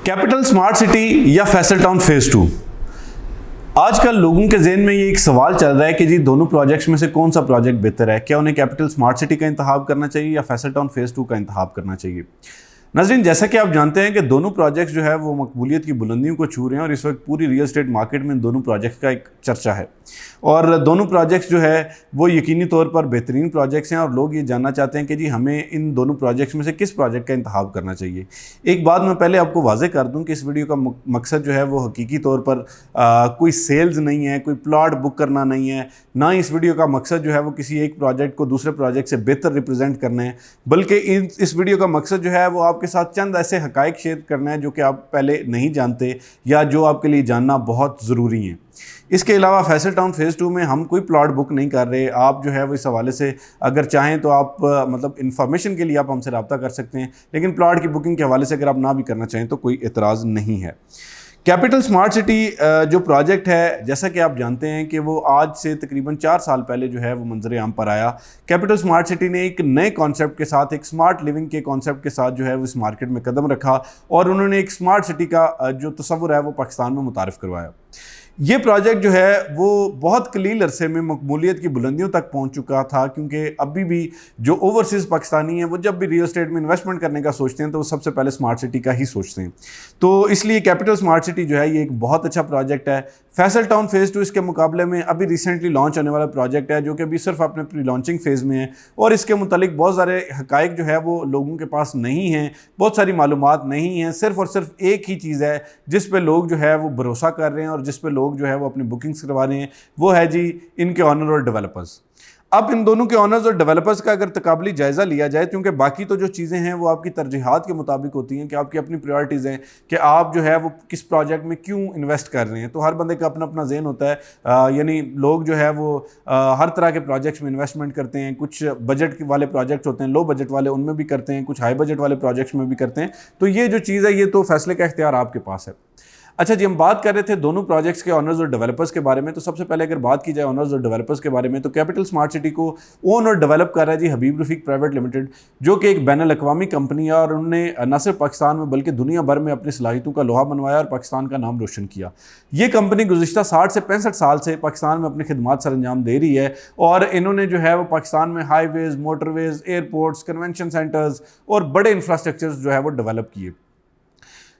Capital smart city या Faisal town phase 2। आजकल लोगों के जहन में ये एक सवाल चल रहा है कि जी दोनों प्रोजेक्ट्स में से कौन सा प्रोजेक्ट बेहतर है। क्या उन्हें कैपिटल स्मार्ट सिटी का इंतखाब करना चाहिए या फैसल टाउन फेज 2 का इंतखाब करना चाहिए। नाज़रीन, जैसा कि आप जानते हैं कि दोनों प्रोजेक्ट्स जो है वो मकबूलियत की बुलंदियों को छू रहे हैं और इस वक्त पूरी रियल एस्टेट मार्केट में दोनों प्रोजेक्ट्स का एक चर्चा है और दोनों प्रोजेक्ट्स जो है वो यकीनी तौर पर बेहतरीन प्रोजेक्ट्स हैं और लोग ये जानना चाहते हैं कि जी हमें इन दोनों प्रोजेक्ट्स में से किस प्रोजेक्ट का इंतखाब करना चाहिए। एक बात मैं पहले आपको वाज़ेह कर दूं कि इस वीडियो का मकसद जो है वो हकीकी तौर पर कोई सेल्स नहीं है, कोई प्लॉट बुक करना नहीं है, ना ही इस वीडियो का मकसद जो है वो किसी एक प्रोजेक्ट को दूसरे प्रोजेक्ट से बेहतर रिप्रेजेंट करना है, बल्कि इस वीडियो का मकसद जो है वो आपके साथ चंद ऐसे हकाइक शेयर करना है जो कि आप पहले नहीं जानते या जो आपके लिए जानना बहुत ज़रूरी है। इसके अलावा फैसल टाउन फेज़ 2 में हम कोई प्लॉट बुक नहीं कर रहे। आप जो है वो इस हवाले से अगर चाहें तो आप मतलब इन्फॉर्मेशन के लिए आप हमसे रब्ता कर सकते हैं, लेकिन प्लॉट की बुकिंग के हवाले से अगर आप ना भी करना चाहें तो कोई एतराज़ नहीं है। कैपिटल स्मार्ट सिटी जो प्रोजेक्ट है, जैसा कि आप जानते हैं कि वो आज से तकरीबन 4 साल पहले जो है वो मंजर आम पर आया। कैपिटल स्मार्ट सिटी ने एक नए कॉन्सेप्ट के साथ, एक स्मार्ट लिविंग के कॉन्सेप्ट के साथ जो है वो इस मार्केट में कदम रखा और उन्होंने एक स्मार्ट सिटी का जो तस्वुर है वो पाकिस्तान में मुतारिफ करवाया। ये प्रोजेक्ट जो है वो बहुत कलील अरसे में मकबूलियत की बुलंदियों तक पहुंच चुका था, क्योंकि अभी भी जो ओवरसीज़ पाकिस्तानी हैं वो जब भी रियल एस्टेट में इन्वेस्टमेंट करने का सोचते हैं तो वो सबसे पहले स्मार्ट सिटी का ही सोचते हैं। तो इसलिए कैपिटल स्मार्ट सिटी जो है ये एक बहुत अच्छा प्रोजेक्ट है। फैसल टाउन फेज़ 2 इसके मुकाबले में अभी रिसेंटली लॉन्च होने वाला प्रोजेक्ट है जो कि अभी सिर्फ अपने प्री लॉन्चिंग फेज़ में है और इसके मुतालिक बहुत सारे हकाइक जो है वो लोगों के पास नहीं हैं, बहुत सारी मालूमात नहीं हैं। सिर्फ और सिर्फ एक ही चीज़ है जिस पे लोग जो है वो भरोसा कर रहे हैं और जिस पे लोग जो है वो अपनी बुकिंग्स करवा रहे हैं, वो है जी इनके ऑनर और डेवलपर्स। अब इन दोनों के ऑनर्स और डेवलपर्स का अगर तकाबली जायज़ा लिया जाए, क्योंकि बाकी तो जो चीज़ें हैं वो आपकी तरजीहात के मुताबिक होती हैं कि आपकी अपनी प्रायोरिटीज़ हैं कि आप जो है वो किस प्रोजेक्ट में क्यों इन्वेस्ट कर रहे हैं। तो हर बंदे का अपना अपना ज़हन होता है, यानी लोग जो है वो हर तरह के प्रोजेक्ट्स में इन्वेस्टमेंट करते हैं। कुछ बजट वाले प्रोजेक्ट्स होते हैं, लो बजट वाले उनमें भी करते हैं, कुछ हाई बजट वाले प्रोजेक्ट्स में भी करते हैं। तो ये जो चीज़ है ये तो फैसले का इख्तियार आपके पास है। अच्छा जी, हम बात कर रहे थे दोनों प्रोजेक्ट्स के ऑनर्स और डेवलपर्स के बारे में। तो सबसे पहले अगर बात की जाए ऑनर्स और डेवलपर्स के बारे में, तो कैपिटल स्मार्ट सिटी को ओन और डेवलप कर रहा है जी हबीब रफ़ीक प्राइवेट लिमिटेड, जो कि एक बैनुल-अक़वामी कंपनी है और उन्होंने न सिर्फ पाकिस्तान में बल्कि दुनिया भर में अपनी सलाहियतों का लोहा बनवाया और पाकिस्तान का नाम रोशन किया। ये कंपनी गुज़िश्ता 60 से 65 साल से पाकिस्तान में अपनी खिदमात सरअंजाम दे रही है और इन्होंने जो है वो पाकिस्तान में highways, motorways, airports, convention centres और बड़े इंफ्रास्ट्रक्चर्स जो है वो डेवलप किए।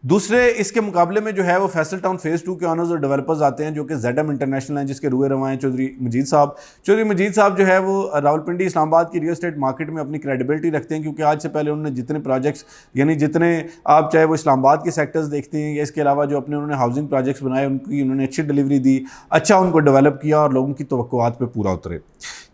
दूसरे इसके मुकाबले में जो है वो फैसल टाउन फेज़ 2 के ऑनर्स और डेवलपर्स आते हैं जो कि ZM इंटरनेशनल हैं, जिसके रुए रवा हैं चौधरी मजीद साहब। चौधरी मजीद साहब जो है वो रावलपिंडी इस्लामाबाद की रियल एस्टेट मार्केट में अपनी क्रेडिबिलिटी रखते हैं, क्योंकि आज से पहले उन्होंने जितने प्रोजेक्ट्स, यानी जितने आप चाहे वो इस्लामाबाद के सेक्टर्स देखते हैं या इसके अलावा जो अपने उन्होंने हाउसिंग प्रोजेक्ट्स बनाए उनकी उन्होंने अच्छी डिलीवरी दी, अच्छा उनको डेवलप किया और लोगों की तवक्कुआत पे पूरा उतरे।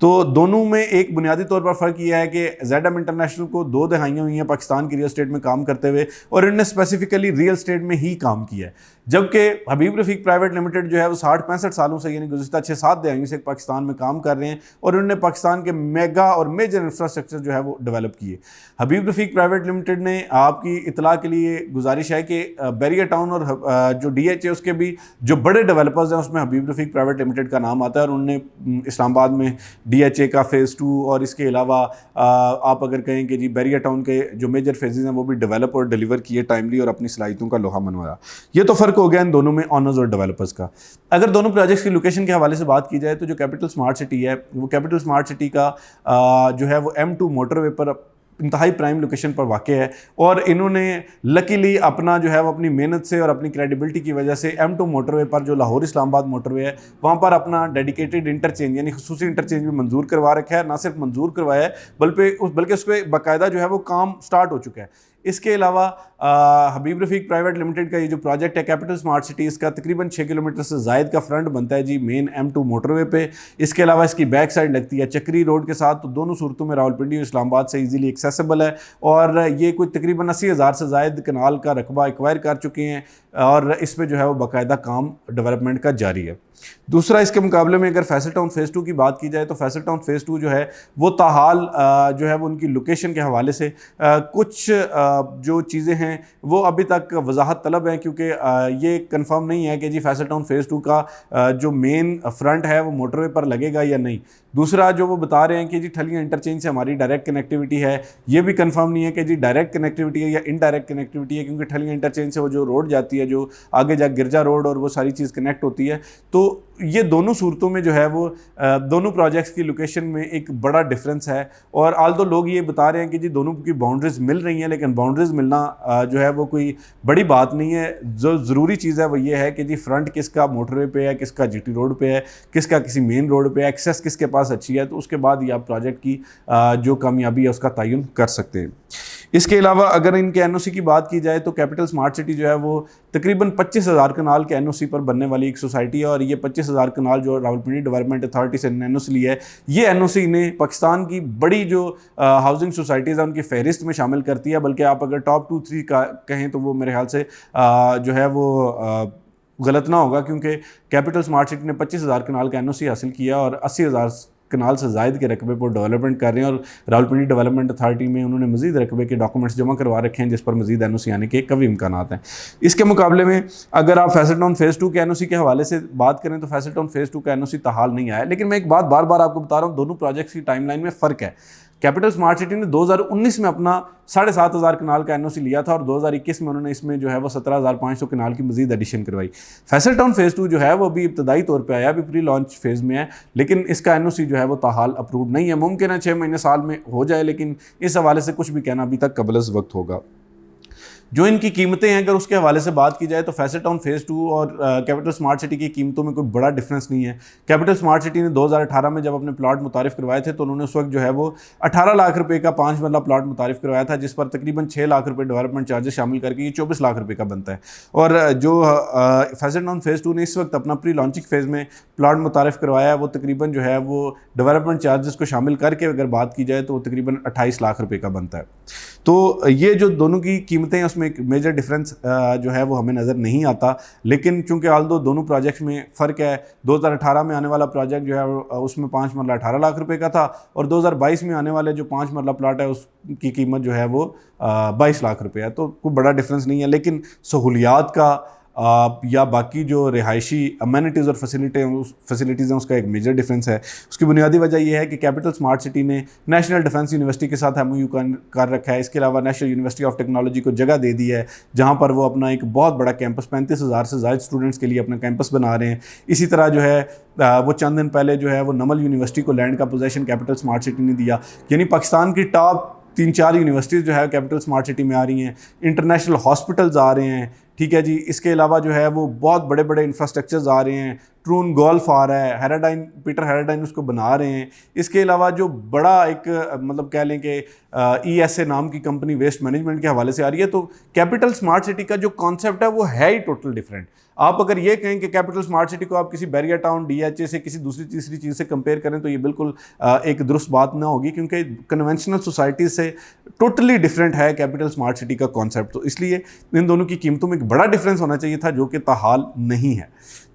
तो दोनों में एक बुनियादी तौर पर फ़र्क यह है कि ZM इंटरनेशनल को 2 दहाइयाँ हुई हैं पाकिस्तान की रियल एस्टेट में काम करते हुए और इन्होंने स्पेसिफिकली रियल एस्टेट में ही काम किया है, जबकि हबीब रफ़ीक प्राइवेट लिमिटेड जो है वो 60-65 सालों से, यानी गुज़िश्ता 6-7 दहाइयों से पाकिस्तान में काम कर रहे हैं और उन्होंने पाकिस्तान के मेगा और मेजर इंफ्रास्ट्रक्चर जो है वो डेवलप किए। हबीब रफ़ीक प्राइवेट लिमिटेड ने, आपकी इतला के लिए गुजारिश है कि बैरिया टाउन और जो DH है उसके भी जो बड़े डेवलपर्स हैं उसमें हबीब रफ़ीक प्राइवेट लिमिटेड का नाम आता है और उन्होंने इस्लामाबाद में DHA का फेज़ 2 और इसके अलावा आप अगर कहें कि जी बैरिया टाउन के जो मेजर फेजेज़ हैं वो भी डेवलप और डिलीवर किए टाइमली और अपनी सलाहियतों का लोहा मनवाया। ये तो फ़र्क हो गया इन दोनों में ऑनर्स और डेवलपर्स का। अगर दोनों प्रोजेक्ट्स की लोकेशन के हवाले से बात की जाए तो जो कैपिटल स्मार्ट सिटी है वो कैपिटल स्मार्ट सिटी का जो है वो M2 मोटरवे पर इंतहाई प्राइम लोकेशन पर वाक़ है और इन्होंने लकीली अपना जो है वो अपनी मेहनत से और अपनी क्रेडिबिलिटी की वजह से M2 मोटरवे पर जो लाहौर इस्लामाबाद मोटरवे है वहाँ पर अपना डेडिकेटेड इंटरचेंज यानी खुसूसी इंटरचेंज भी मंजूर करवा रखा है। ना सिर्फ मंजूर करवाया है बल्कि उस पर बाकायदा जो है वो काम स्टार्ट हो चुका है। इसके अलावा हबीब रफ़ीक प्राइवेट लिमिटेड का ये जो प्रोजेक्ट है कैपिटल स्मार्ट सिटी, इसका तकरीबन 6 किलोमीटर से ज़ायद का फ्रंट बनता है जी मेन M2 मोटरवे पे। इसके अलावा इसकी बैक साइड लगती है चक्री रोड के साथ, तो दोनों सूरतों में रावलपिंडी और इस्लामाबाद से इजीली एक्सेसिबल है और ये कोई तकरीबन 80,000 से ज़ायद कनाल का रकबा एक्वायर कर चुके हैं और इस पर जो है वो बाकायदा काम डेवलपमेंट का जारी है। दूसरा, इसके मुकाबले में अगर फैसल टाउन फेज़ 2 की बात की जाए तो फैसल टाउन फेज़ 2 जो है वो ताहाल जो है वो उनकी लोकेशन के हवाले से कुछ जो चीज़ें हैं वो अभी तक वजाहत तलब हैं, क्योंकि ये कंफर्म नहीं है कि जी फैसल टाउन फेज़ 2 का जो मेन फ्रंट है वो मोटरवे पर लगेगा या नहीं। दूसरा, जो वो बता रहे हैं कि जी ठलियाँ इंटरचेंज से हमारी डायरेक्ट कनेक्टिविटी है, ये भी कंफर्म नहीं है कि जी डायरेक्ट कनेक्टिविटी है या इनडायरेक्ट कनेक्टिविटी है, क्योंकि ठलियाँ इंटरचेंज से वो जो रोड जाती है, जो आगे जा गिरजा रोड और वो सारी चीज़ कनेक्ट होती है। तो ये दोनों सूरतों में जो है वो दोनों प्रोजेक्ट्स की लोकेशन में एक बड़ा डिफरेंस है। और आल्दो लोग ये बता रहे हैं कि जी दोनों की बाउंड्रीज मिल रही हैं, लेकिन बाउंड्रीज मिलना जो है वो कोई बड़ी बात नहीं है। जो ज़रूरी चीज़ है वो ये है कि जी फ्रंट किसका मोटरवे पे है, किसका जीटी रोड पे है, किसका किसी मेन रोड पे है, एक्सेस किसके पास अच्छी है, तो उसके बाद ये आप प्रोजेक्ट की जो कामयाबी है उसका तयन कर सकते हैं। इसके अलावा अगर इनके एनओसी की बात की जाए तो कैपिटल स्मार्ट सिटी जो है वो तकरीबन 25,000 कनाल के एनओसी पर बनने वाली एक सोसाइटी है। और ये 25,000 कनाल जो रावलपिंडी डेवलपमेंट अथॉरिटी से एनओसी ली है, ये एनओसी ने पाकिस्तान की बड़ी जो हाउसिंग सोसाइटीज़ हैं उनकी फहरिस्त में शामिल करती है। बल्कि आप अगर टॉप 2-3 का कहें तो वो मेरे ख्याल से जो है वो गलत ना होगा, क्योंकि कैपिटल स्मार्ट सिटी ने 25,000 कनाल का एनओसी हासिल किया और 80,000 कनाल से ज़ायद के रकबे पर डेवलपमेंट कर रहे हैं। और रावलपिंडी डेवलपमेंट अथॉरिटी में उन्होंने मज़ीद रकबे के डॉक्यूमेंट्स जमा करवा रखे हैं, जिस पर मज़ीद एनओसी आने के कभी इम्कान हैं। इसके मुकाबले में अगर आप फैसल टाउन फेज़ 2 के एनओसी के हवाले से बात करें तो फैसल टाउन फेज़ 2 का एनओसी ताहाल नहीं आया। लेकिन मैं एक बात बार बार आपको बता रहा हूँ, दोनों प्रोजेक्ट्स की टाइमलाइन में फ़र्क है। कैपिटल स्मार्ट सिटी ने 2019 में अपना 7,500 कनाल का एनओसी लिया था और 2021 में उन्होंने इसमें जो है वो 17,500 कनाल की मजीद एडिशन करवाई। फैसल टाउन फेज़ 2 जो है वो अभी इब्तदाई तौर पे आया, अभी प्री लॉन्च फेज़ में है, लेकिन इसका एनओसी जो है वो ताहाल अप्रूव नहीं है। मुमकिन है 6 महीने साल में हो जाए, लेकिन इस हवाले से कुछ भी कहना अभी तक कबल वक्त होगा। जो इनकी कीमतें हैं अगर उसके हवाले से बात की जाए तो फैसल टाउन फेज़ 2 और कैपिटल स्मार्ट सिटी की कीमतों में कोई बड़ा डिफरेंस नहीं है। कैपिटल स्मार्ट सिटी ने 2018 में जब अपने प्लाट मुतारिफ करवाए थे तो उन्होंने उस वक्त जो है वो 18 लाख रुपए का 5 मरला प्लाट मुतारिफ करवाया था, जिस पर तकरीबन 6 लाख रुपए डेवलपमेंट चार्जेस शामिल करके ये 24 लाख रुपए का बनता है। और जो फैसल टाउन फेज़ 2 ने इस वक्त अपना प्री लॉन्चिंग फेज़ में प्लाट मुतारिफ करवाया है वो तकरीबन जो है वो डेवलपमेंट चार्जेस को शामिल करके अगर बात की जाए तो वो तकरीबन 28 लाख रुपए का बनता है। तो ये जो दोनों की कीमतें हैं उसमें एक मेजर डिफरेंस जो है वो हमें नज़र नहीं आता। लेकिन चूंकि आल्दो दोनों प्रोजेक्ट्स में फ़र्क है, 2018 में आने वाला प्रोजेक्ट जो है उसमें 5 मरला 18 लाख रुपए का था और 2022 में आने वाले जो 5 मरला प्लाट है उसकी कीमत जो है वो 22 लाख रुपए है। तो कोई बड़ा डिफरेंस नहीं है, लेकिन सहूलियात का या बाकी जो रिहायशी अमेनिटीज़ और फैसिलिटीज़ हैं उसका एक मेजर डिफरेंस है। उसकी बुनियादी वजह यह है कि कैपिटल स्मार्ट सिटी ने नेशनल डिफेंस यूनिवर्सिटी के साथ एमओयू कर रखा है। इसके अलावा नेशनल यूनिवर्सिटी ऑफ टेक्नोलॉजी को जगह दे दी है, जहाँ पर वो अपना एक बहुत बड़ा कैंपस 35,000 से ज़ायद स्टूडेंट्स के लिए अपना कैंपस बना रहे हैं। इसी तरह जो है वो चंद दिन पहले जो है वो नमल यूनिवर्सिटी को लैंड का पोजेसन कैपिटल स्मार्ट सिटी ने दिया। यानी पाकिस्तान की टॉप 3-4 यूनिवर्सिटीज़ जो है कैपिटल स्मार्ट सिटी में आ रही हैं, इंटरनेशनल हॉस्पिटल्स आ रहे हैं, ठीक है जी। इसके अलावा जो है वो बहुत बड़े बड़े इंफ्रास्ट्रक्चर्स आ रहे हैं, ट्रून गोल्फ आ रहा है, हेराडाइन पीटर हेराडाइन उसको बना रहे हैं। इसके अलावा जो बड़ा एक मतलब कह लें कि ESA नाम की कंपनी वेस्ट मैनेजमेंट के हवाले से आ रही है। तो कैपिटल स्मार्ट सिटी का जो कॉन्सेप्ट है वो है ही टोटल डिफरेंट। आप अगर ये कहें कि कैपिटल स्मार्ट सिटी को आप किसी बैरियर टाउन DHA से किसी दूसरी तीसरी चीज़ से कंपेयर करें तो ये बिल्कुल एक दुरुस्त बात ना होगी, क्योंकि कन्वेंशनल सोसाइटी से टोटली डिफरेंट है कैपिटल स्मार्ट सिटी का कॉन्सेप्ट। तो इसलिए इन दोनों की कीमतों में एक बड़ा डिफरेंस होना चाहिए था, जो कि ताहाल नहीं है।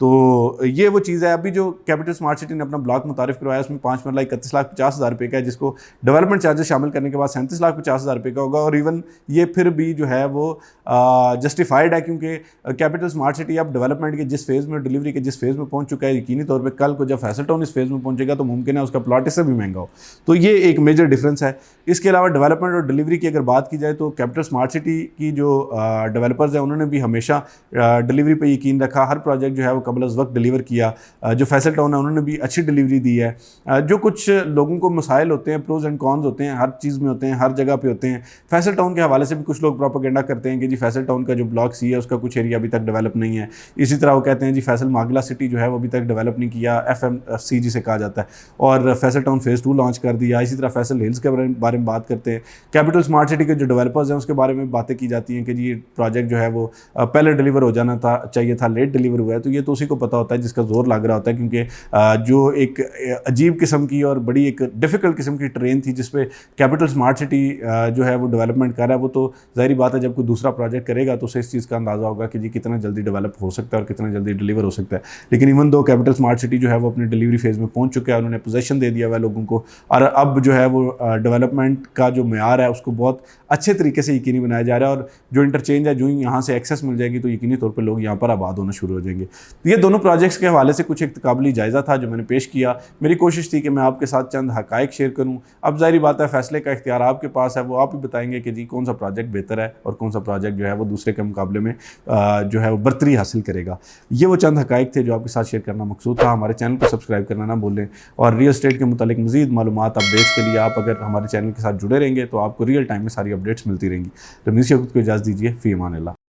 तो ये वो चीज़ है। अभी जो कैपिटल स्मार्ट सिटी ने अपना ब्लॉक मुतारिफ करवाया उसमें 5 मरला 31,50,000 रुपये का है, जिसको डेवलपमेंट चार्जेस शामिल करने के बाद 37,50,000 रुपये का होगा। और इवन ये फिर भी जो है वो जस्टिफाइड है, क्योंकि कैपिटल स्मार्ट सिटी अब डेवलपमेंट के जिस फेज़ में, डिलीवरी के जिस फेज़ में पहुंच चुका है, यकीनी तौर पे कल को जब फैसल टाउन इस फेज़ में पहुंचेगा तो मुमकिन है उसका प्लॉट इससे भी महंगा हो। तो ये एक मेजर डिफरेंस है। इसके अलावा डेवलपमेंट और डिलीवरी की अगर बात की जाए तो कैपिटल स्मार्ट सिटी की जो डेवलपर्स हैं उन्होंने भी हमेशा डिलीवरी पर यकीन रखा। हर प्रोजेक्ट जो है वो कबल वक्त डिलीवर किया। जो फैसल टाउन है उन्होंने भी अच्छी डिलीवरी दी है। जो कुछ लोगों को मसाइल होते हैं, प्रोज एंड कॉन्स होते हैं, हर चीज़ में होते हैं, हर जगह पे होते हैं। फैसल टाउन के हवाले से भी कुछ लोग प्रोपेगेंडा करते हैं कि जी फैसल टाउन का जो ब्लॉक सी है उसका कुछ एरिया अभी तक डेवलप नहीं है। इसी तरह वो कहते हैं जी फैसल मागला सिटी जो है वो अभी तक डेवलप नहीं किया, FMC जिसे कहा जाता है, और फैसल टाउन फेज़ 2 लॉन्च कर दिया। इसी तरह फैसल हिल्स के बारे में बात करते हैं। कैपिटल स्मार्ट सिटी के जो डेवलपर्स हैं उसके बारे में बातें की जाती हैं कि जी ये प्रोजेक्ट जो है वो पहले डिलीवर हो जाना चाहिए था, लेट डिलीवर हुआ है। तो ये तो उसी को पता होता है जिसका इसका जोर लग रहा होता है, क्योंकि जो एक अजीब किस्म की और बड़ी एक डिफ़िकल्ट किस्म की ट्रेन थी जिस पे कैपिटल स्मार्ट सिटी जो है वो डेवलपमेंट कर रहा है, वो तो ज़ाहिर बात है जब कोई दूसरा प्रोजेक्ट करेगा तो उसे इस चीज़ का अंदाज़ा होगा कि जी कितना जल्दी डेवलप हो सकता है और कितना जल्दी डिलीवर हो सकता है। लेकिन even though capital smart city जो है वो अपने डिलीवरी फेज़ में पहुँच चुका है, उन्होंने पोजेसन दे दिया हुआ है लोगों को, और अब जो है वो डेवलपमेंट का जो मेयार है उसको बहुत अच्छे तरीके से यकीनी बनाया जा रहा है, और जो इंटरचेंज है जो ही यहाँ से एक्सेस मिल जाएगी तो यकीनी तौर पर लोग यहाँ पर आबाद होना शुरू हो जाएंगे। तो ये दोनों प्रोजेक्ट्स के हवाले से कुछ एक तकाबली जायज़ा था जो मैंने पेश किया। मेरी कोशिश थी कि मैं आपके साथ चंद हक़ाइक़ शेयर करूँ। अब ज़ाहिर बात है फ़ैसले का इख्तियार आपके पास है, वो आप ही बताएंगे कि जी कौन सा प्रोजेक्ट बेहतर है और कौन सा प्रोजेक्ट जो है वो दूसरे के मुकाबले में जो है वो बरतरी हासिल करेगा। ये वो चंद हक़ाइक़ थे जो आपके साथ शेयर करना मकसूद था। हमारे चैनल को सब्सक्राइब करना ना भूलें, और रियल एस्टेट के मुतालिक मज़ीद मालूमात अपडेट्स के लिए आप अगर हमारे चैनल के साथ जुड़े रहेंगे तो आपको रियल टाइम में सारी अपडेट्स मिलती रहेंगी। रमीज़ शौकत को इजाज़त दीजिए। फ़ी अमान अल्लाह।